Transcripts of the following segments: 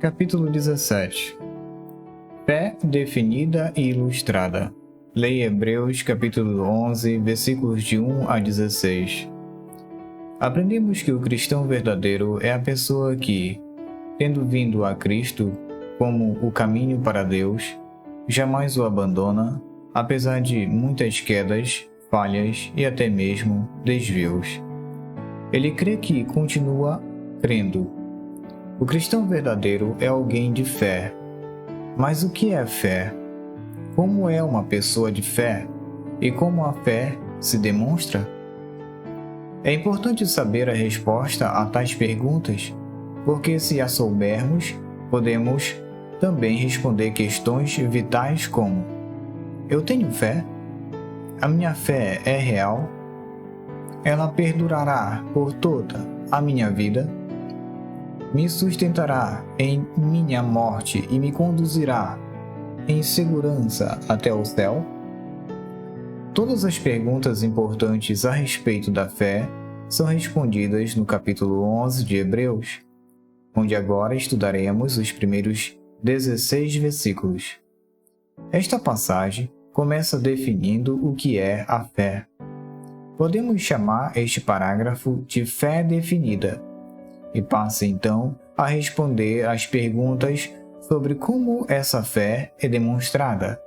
Capítulo 17. Fé definida e ilustrada. Leia Hebreus capítulo 11, versículos de 1 a 16. Aprendemos que o cristão verdadeiro é a pessoa que, tendo vindo a Cristo como o caminho para Deus, jamais o abandona, apesar de muitas quedas, falhas e até mesmo desvios. Ele crê que continua crendo. O cristão verdadeiro é alguém de fé. Mas o que é fé? Como é uma pessoa de fé? E como a fé se demonstra? É importante saber a resposta a tais perguntas, porque se a soubermos, podemos também responder questões vitais como: eu tenho fé? A minha fé é real? Ela perdurará por toda a minha vida? Me sustentará em minha morte e me conduzirá em segurança até o céu? Todas as perguntas importantes a respeito da fé são respondidas no capítulo 11 de Hebreus, onde agora estudaremos os primeiros 16 versículos. Esta passagem começa definindo o que é a fé. Podemos chamar este parágrafo de fé definida, e passa então a responder às perguntas sobre como essa fé é demonstrada,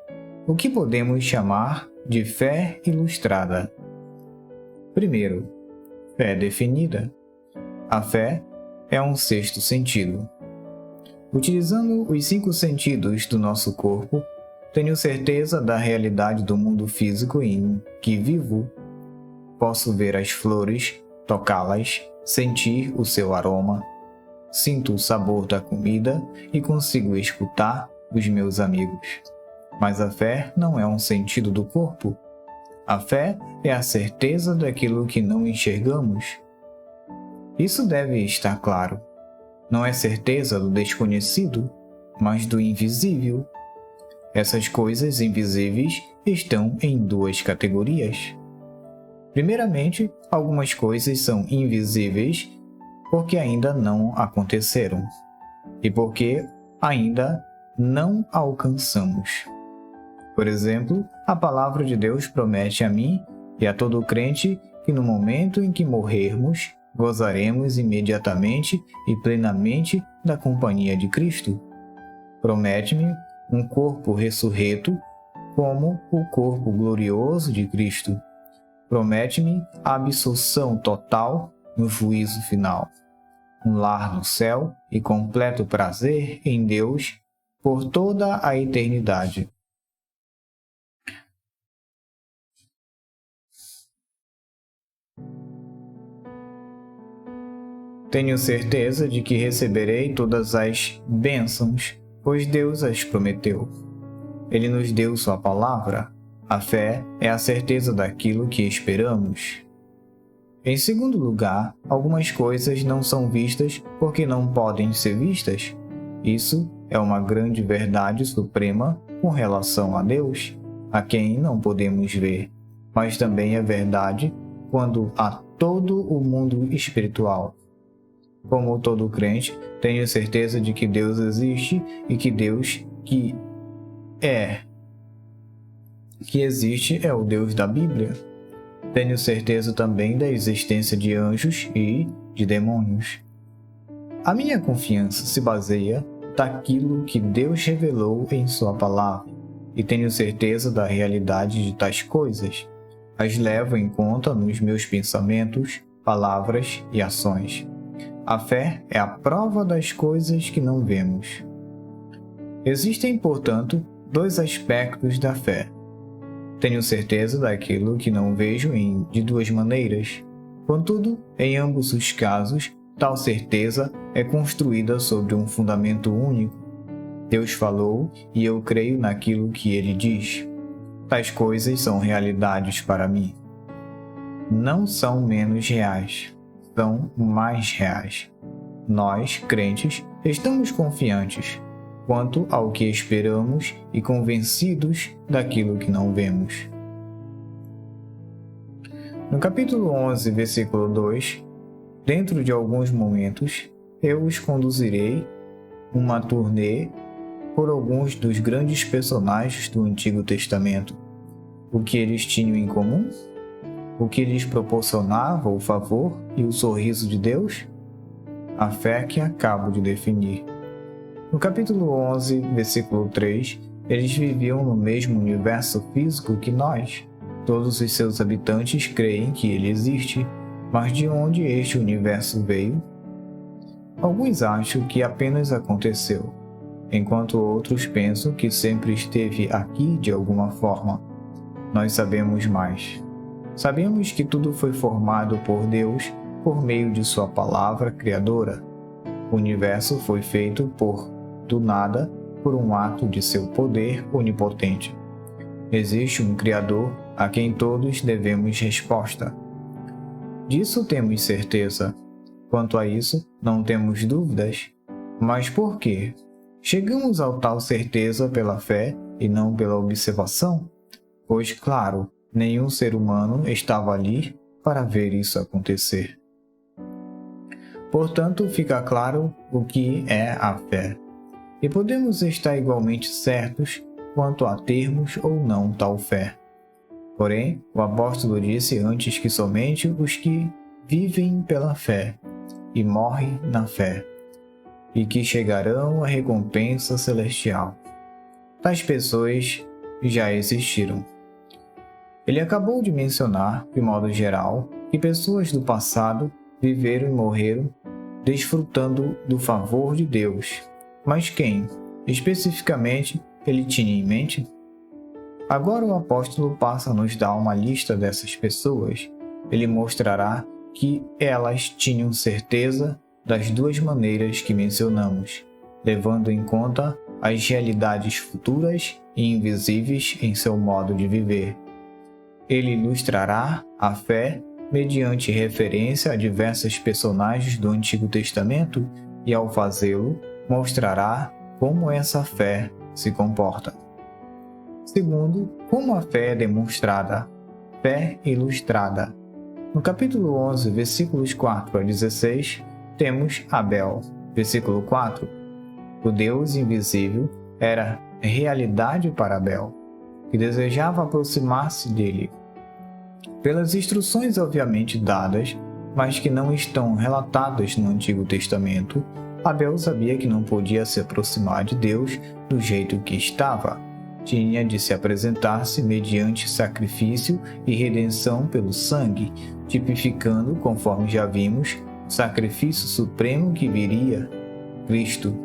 o que podemos chamar de fé ilustrada. Primeiro, fé definida. A fé é um sexto sentido. Utilizando os 5 sentidos do nosso corpo, tenho certeza da realidade do mundo físico em que vivo. Posso ver as flores, tocá-las, sentir o seu aroma, sinto o sabor da comida e consigo escutar os meus amigos. Mas a fé não é um sentido do corpo. A fé é a certeza daquilo que não enxergamos. Isso deve estar claro. Não é certeza do desconhecido, mas do invisível. Essas coisas invisíveis estão em 2 categorias. Primeiramente, algumas coisas são invisíveis porque ainda não aconteceram e porque ainda não alcançamos. Por exemplo, a palavra de Deus promete a mim e a todo crente que no momento em que morrermos, gozaremos imediatamente e plenamente da companhia de Cristo. Promete-me um corpo ressurreto como o corpo glorioso de Cristo. Promete-me a absolução total no juízo final, um lar no céu e completo prazer em Deus por toda a eternidade. Tenho certeza de que receberei todas as bênçãos, pois Deus as prometeu. Ele nos deu sua palavra. A fé é a certeza daquilo que esperamos. Em segundo lugar, algumas coisas não são vistas porque não podem ser vistas. Isso é uma grande verdade suprema com relação a Deus, a quem não podemos ver, mas também é verdade quando a todo o mundo espiritual. Como todo crente, tenho certeza de que Deus existe e que Deus que existe é o Deus da Bíblia. Tenho certeza também da existência de anjos e de demônios. A minha confiança se baseia naquilo que Deus revelou em sua palavra, e tenho certeza da realidade de tais coisas. As levo em conta nos meus pensamentos, palavras e ações. A fé é a prova das coisas que não vemos. Existem, portanto, 2 aspectos da fé. Tenho certeza daquilo que não vejo de 2 maneiras. Contudo, em ambos os casos, tal certeza é construída sobre um fundamento único. Deus falou e eu creio naquilo que Ele diz. Tais coisas são realidades para mim. Não são menos reais, são mais reais. Nós, crentes, estamos confiantes quanto ao que esperamos e convencidos daquilo que não vemos. No capítulo 11, versículo 2, dentro de alguns momentos, eu os conduzirei uma turnê por alguns dos grandes personagens do Antigo Testamento. O que eles tinham em comum? O que lhes proporcionava o favor e o sorriso de Deus? A fé que acabo de definir. No capítulo 11, versículo 3, eles viviam no mesmo universo físico que nós. Todos os seus habitantes creem que ele existe, mas de onde este universo veio? Alguns acham que apenas aconteceu, enquanto outros pensam que sempre esteve aqui de alguma forma. Nós sabemos mais. Sabemos que tudo foi formado por Deus por meio de sua palavra criadora. O universo foi feito do nada por um ato de seu poder onipotente. Existe um Criador a quem todos devemos resposta. Disso temos certeza. Quanto a isso, não temos dúvidas. Mas por quê? Chegamos a tal certeza pela fé e não pela observação? Pois, claro, nenhum ser humano estava ali para ver isso acontecer. Portanto, fica claro o que é a fé. E podemos estar igualmente certos quanto a termos ou não tal fé. Porém, o apóstolo disse antes que somente os que vivem pela fé e morrem na fé, e que chegarão à recompensa celestial. Tais pessoas já existiram. Ele acabou de mencionar, de modo geral, que pessoas do passado viveram e morreram desfrutando do favor de Deus. Mas quem, especificamente, ele tinha em mente? Agora o apóstolo passa a nos dar uma lista dessas pessoas. Ele mostrará que elas tinham certeza das duas maneiras que mencionamos, levando em conta as realidades futuras e invisíveis em seu modo de viver. Ele ilustrará a fé mediante referência a diversos personagens do Antigo Testamento e, ao fazê-lo, mostrará como essa fé se comporta. Segundo, como a fé é demonstrada. Fé ilustrada. No capítulo 11, versículos 4 a 16, temos Abel. Versículo 4. O Deus invisível era realidade para Abel, que desejava aproximar-se dele. Pelas instruções obviamente dadas, mas que não estão relatadas no Antigo Testamento, Abel sabia que não podia se aproximar de Deus do jeito que estava. Tinha de se apresentar-se mediante sacrifício e redenção pelo sangue, tipificando, conforme já vimos, o sacrifício supremo que viria, Cristo.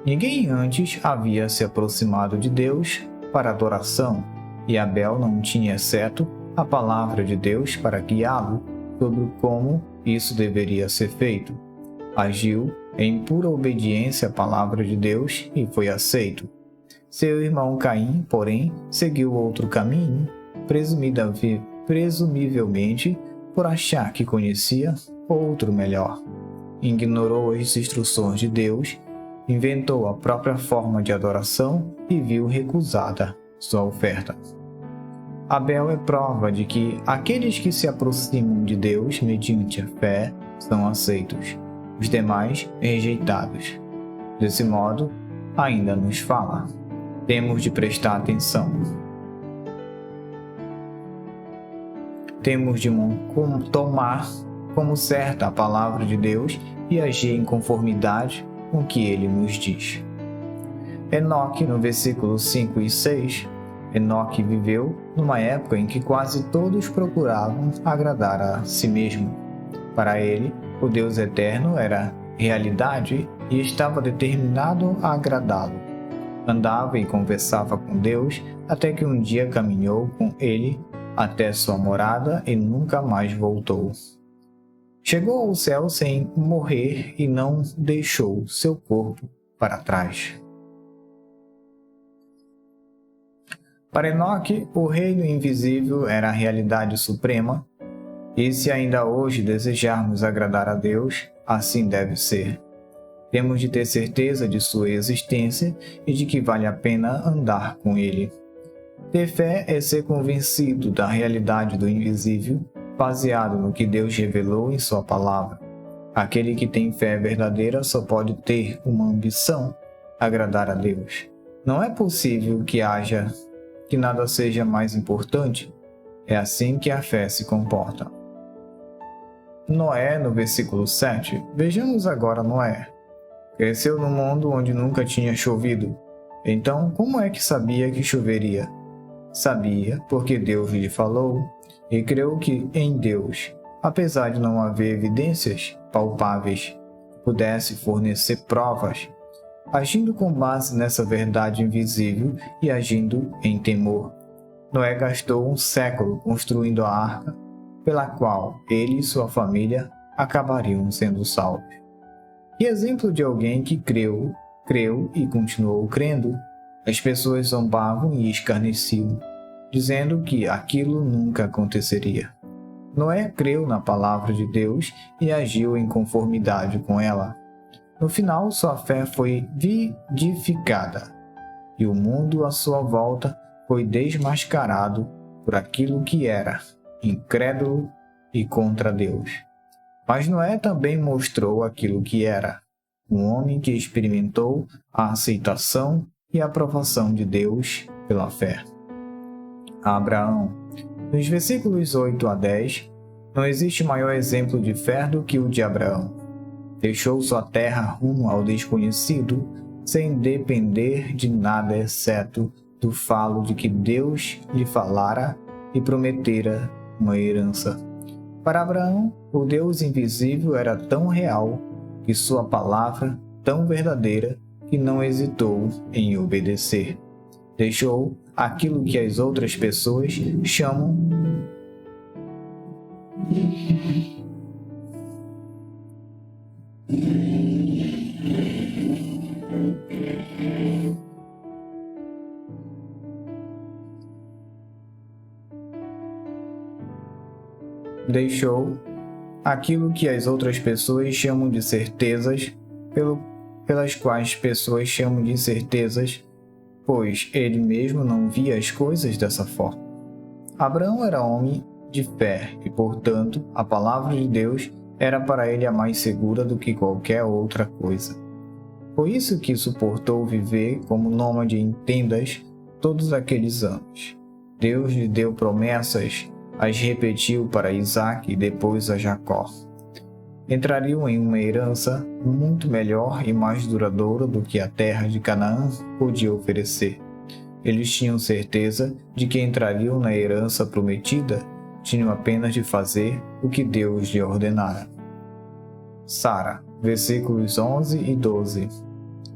Ninguém antes havia se aproximado de Deus para adoração, e Abel não tinha, exceto a palavra de Deus para guiá-lo sobre como isso deveria ser feito. Agiu em pura obediência à palavra de Deus e foi aceito. Seu irmão Caim, porém, seguiu outro caminho, presumivelmente por achar que conhecia outro melhor. Ignorou as instruções de Deus, inventou a própria forma de adoração e viu recusada sua oferta. Abel é prova de que aqueles que se aproximam de Deus mediante a fé são aceitos, os demais rejeitados. Desse modo, ainda nos fala. Temos de prestar atenção. Temos de tomar como certa a palavra de Deus e agir em conformidade com o que ele nos diz. Enoque, no versículo 5 e 6, Enoque viveu numa época em que quase todos procuravam agradar a si mesmo. Para ele, o Deus eterno era realidade e estava determinado a agradá-lo. Andava e conversava com Deus até que um dia caminhou com ele até sua morada e nunca mais voltou. Chegou ao céu sem morrer e não deixou seu corpo para trás. Para Enoque, o reino invisível era a realidade suprema, e se ainda hoje desejarmos agradar a Deus, assim deve ser. Temos de ter certeza de sua existência e de que vale a pena andar com ele. Ter fé é ser convencido da realidade do invisível, baseado no que Deus revelou em sua palavra. Aquele que tem fé verdadeira só pode ter uma ambição: agradar a Deus. Não é possível que nada seja mais importante. É assim que a fé se comporta. Noé, no versículo 7. Vejamos agora Noé. Cresceu num mundo onde nunca tinha chovido. Então, como é que sabia que choveria? Sabia porque Deus lhe falou e creu que em Deus, apesar de não haver evidências palpáveis que pudesse fornecer provas, agindo com base nessa verdade invisível e agindo em temor, Noé gastou um século construindo a arca, pela qual ele e sua família acabariam sendo salvos. Que exemplo de alguém que creu e continuou crendo. As pessoas zombavam e escarneciam, dizendo que aquilo nunca aconteceria. Noé creu na palavra de Deus e agiu em conformidade com ela. No final, sua fé foi vivificada, e o mundo à sua volta foi desmascarado por aquilo que era, incrédulo e contra Deus. Mas Noé também mostrou aquilo que era, um homem que experimentou a aceitação e a aprovação de Deus pela fé. Abraão. Nos versículos 8 a 10, não existe maior exemplo de fé do que o de Abraão. Deixou sua terra rumo ao desconhecido, sem depender de nada exceto do falo de que Deus lhe falara e prometera uma herança. Para Abraão, o Deus invisível era tão real e sua palavra tão verdadeira que não hesitou em obedecer. Deixou aquilo que as outras pessoas chamam de certezas, pelas quais pessoas chamam de certezas, pois ele mesmo não via as coisas dessa forma. Abraão era homem de fé e, portanto, a palavra de Deus era para ele a mais segura do que qualquer outra coisa. Por isso que suportou viver como nômade em tendas todos aqueles anos. Deus lhe deu promessas, as repetiu para Isaque e depois a Jacó. Entrariam em uma herança muito melhor e mais duradoura do que a terra de Canaã podia oferecer. Eles tinham certeza de que entrariam na herança prometida, tinham apenas de fazer o que Deus lhe ordenara. Sara, versículos 11 e 12.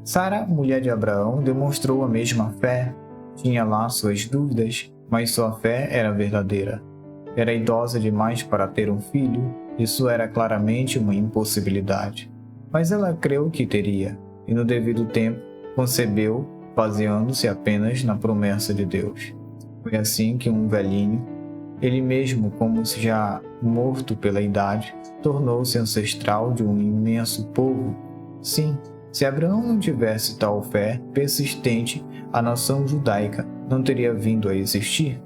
Sara, mulher de Abraão, demonstrou a mesma fé. Tinha lá suas dúvidas, mas sua fé era verdadeira. Era idosa demais para ter um filho. Isso era claramente uma impossibilidade. Mas ela creu que teria, e no devido tempo concebeu, baseando-se apenas na promessa de Deus. Foi assim que um velhinho, ele mesmo como se já morto pela idade, tornou-se ancestral de um imenso povo. Sim, se Abraão não tivesse tal fé persistente, a nação judaica não teria vindo a existir.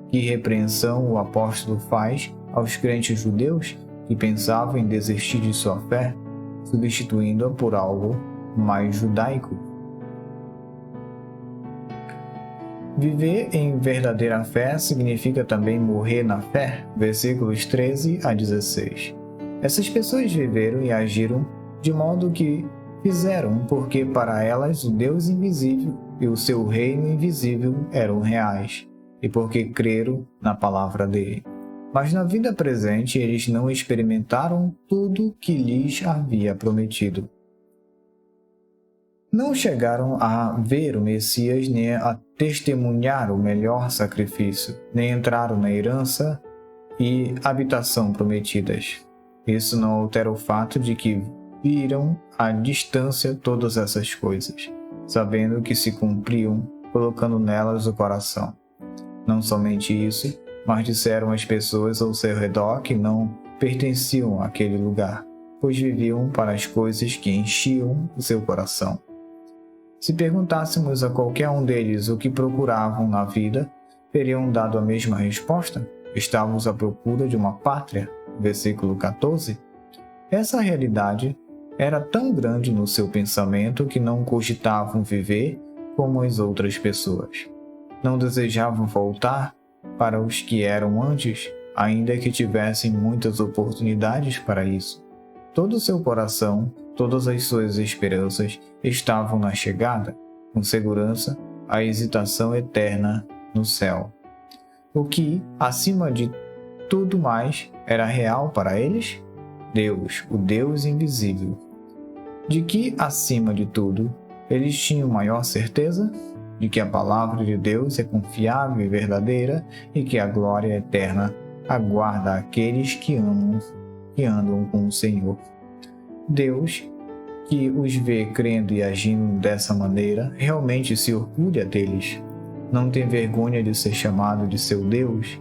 Que repreensão o apóstolo faz aos crentes judeus que pensavam em desistir de sua fé, substituindo-a por algo mais judaico. Viver em verdadeira fé significa também morrer na fé, versículos 13 a 16. Essas pessoas viveram e agiram de modo que fizeram, porque para elas o Deus invisível e o seu reino invisível eram reais, e porque creram na palavra dele. Mas na vida presente eles não experimentaram tudo que lhes havia prometido. Não chegaram a ver o Messias nem a testemunhar o melhor sacrifício, nem entraram na herança e habitação prometidas. Isso não altera o fato de que viram à distância todas essas coisas, sabendo que se cumpriam, colocando nelas o coração. Não somente isso, mas disseram às pessoas ao seu redor que não pertenciam àquele lugar, pois viviam para as coisas que enchiam o seu coração. Se perguntássemos a qualquer um deles o que procuravam na vida, teriam dado a mesma resposta? Estávamos à procura de uma pátria, versículo 14. Essa realidade era tão grande no seu pensamento que não cogitavam viver como as outras pessoas. Não desejavam voltar para os que eram antes, ainda que tivessem muitas oportunidades para isso. Todo o seu coração, todas as suas esperanças estavam na chegada, com segurança, a hesitação eterna no céu. O que, acima de tudo mais, era real para eles? Deus, o Deus invisível. De que, acima de tudo, eles tinham maior certeza? De que a palavra de Deus é confiável e verdadeira e que a glória eterna aguarda aqueles que andam com o Senhor. Deus, que os vê crendo e agindo dessa maneira, realmente se orgulha deles. Não tem vergonha de ser chamado de seu Deus.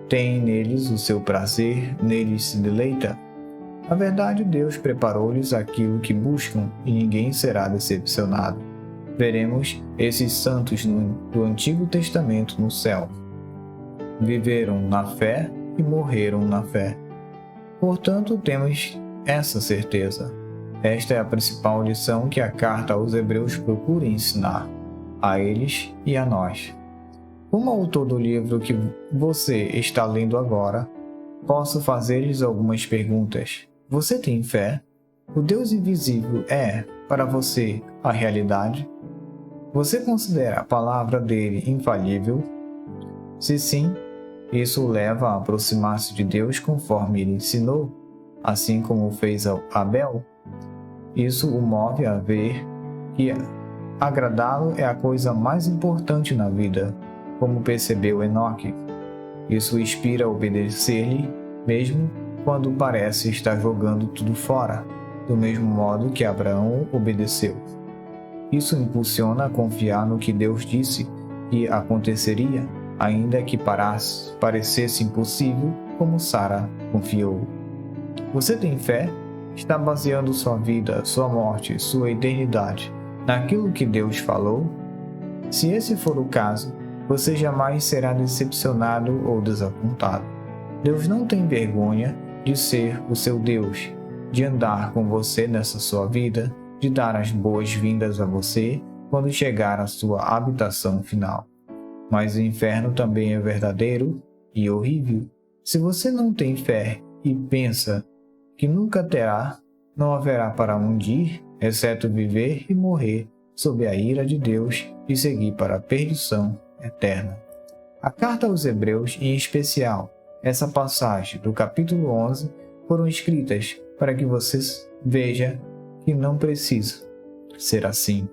Tem neles o seu prazer, neles se deleita. Na verdade, Deus preparou-lhes aquilo que buscam e ninguém será decepcionado. Veremos esses santos do Antigo Testamento no céu. Viveram na fé e morreram na fé. Portanto, temos essa certeza. Esta é a principal lição que a carta aos Hebreus procura ensinar, a eles e a nós. Como autor do livro que você está lendo agora, posso fazer-lhes algumas perguntas. Você tem fé? O Deus invisível é, para você, a realidade? Você considera a palavra dele infalível? Se sim, isso o leva a aproximar-se de Deus conforme ele ensinou, assim como fez Abel. Isso o move a ver que agradá-lo é a coisa mais importante na vida, como percebeu Enoque. Isso o inspira a obedecer-lhe, mesmo quando parece estar jogando tudo fora, do mesmo modo que Abraão obedeceu. Isso impulsiona a confiar no que Deus disse que aconteceria, ainda que parecesse impossível, como Sara confiou. Você tem fé? Está baseando sua vida, sua morte, sua eternidade naquilo que Deus falou? Se esse for o caso, você jamais será decepcionado ou desapontado. Deus não tem vergonha de ser o seu Deus, de andar com você nessa sua vida, de dar as boas-vindas a você quando chegar à sua habitação final. Mas o inferno também é verdadeiro e horrível. Se você não tem fé e pensa que nunca terá, não haverá para onde ir, exceto viver e morrer sob a ira de Deus e seguir para a perdição eterna. A carta aos Hebreus, em especial, essa passagem do capítulo 11, foram escritas para que você veja que não precisa ser assim.